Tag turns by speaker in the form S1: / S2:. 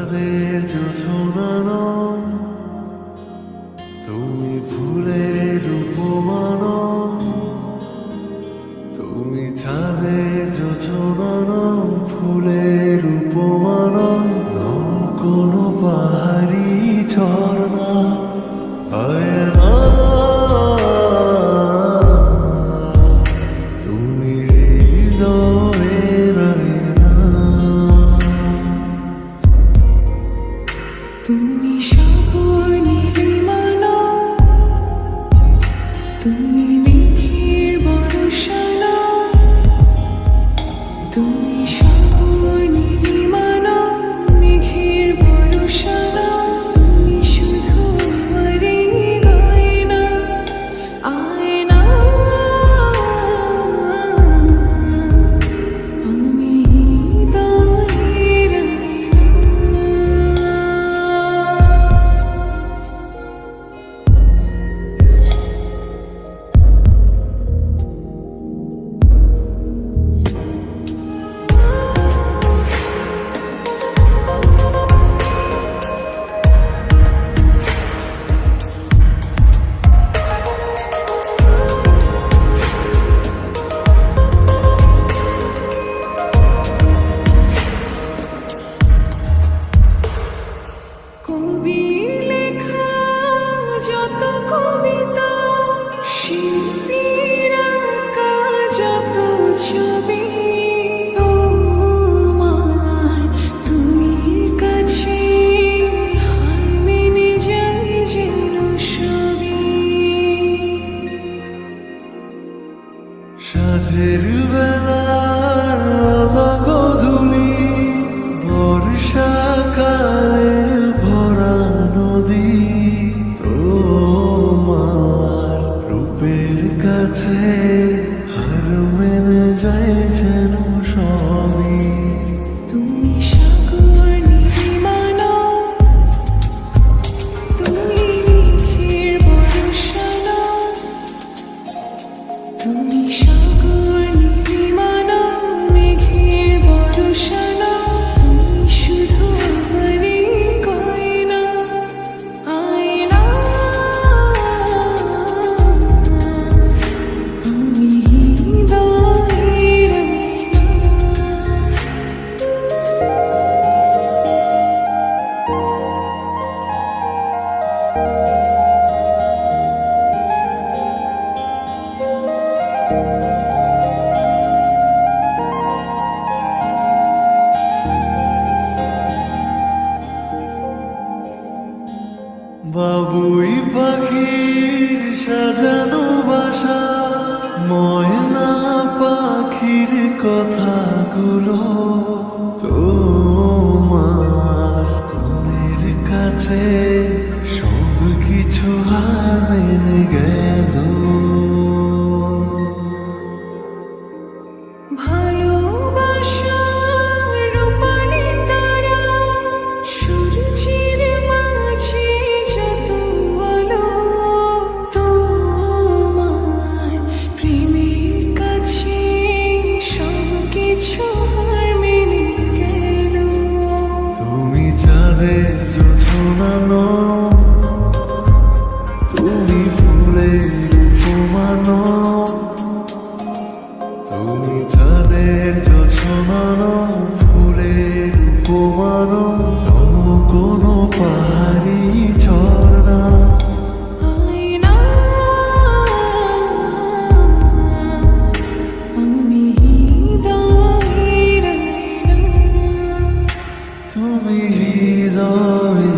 S1: চাঁদের জোছনা, তুমি ফুলের উপমান, তুমি চাঁদের জোছনা, ফুলের উপমান, কোনো পাহাড়ি ঝর্ণা হয় না। তুমি হৃদয়ের আয়না,
S2: তুমি সাগর নীলিমালা, তুমি মেঘের বর্ষানা, তুমি সাগর নীলিমালা, মেঘের বর্ষানা, তুমি শুধু আমারই গয়না, আয়না। আমি হৃদয়ের আয়না। কবির লেখা যত কবিতা, শিল্পীর আঁকা যত ছবি, তোমার তুমির কাছে হার মেনে যায় যেন সবই।
S1: সাঁঝের বেলার রাঙা গোধূলি, বর্ষাকালের ভরা নদী, তোমার রূপের কাছে হার মেনে যায় যেন সবই।
S2: তুমি সাগর নীলিমালা, তুমি মেঘের বর্ষানা, তুমি সাগর নীলিমালা, মেঘের বর্ষানা, তুমি শুধু আমারই গয়না, আয়না। আমি হৃদয়ের আয়না।
S1: বাবুই পাখির সাজানো বাসা, ময়না পাখির কথাগুলো, তোমার গুণের কাছে সব কিছু হার মেনে গেল।
S2: ভালোবাসার রূপালি তারা, সূর্যের মাঝে যত আলো, তোমার প্রেমের কাছে সব কিছু হার মেনে গেল।
S1: তুমি চাঁদের জোছনা, তুমি ফুলের উপমান, তুমি চাঁদের জোছনা, ফুলের উপমান, কোনো পাহাড়ি ঝর্ণা।
S2: আয়না। আমি হৃদয়ের আয়না।
S1: তুমি হৃদয়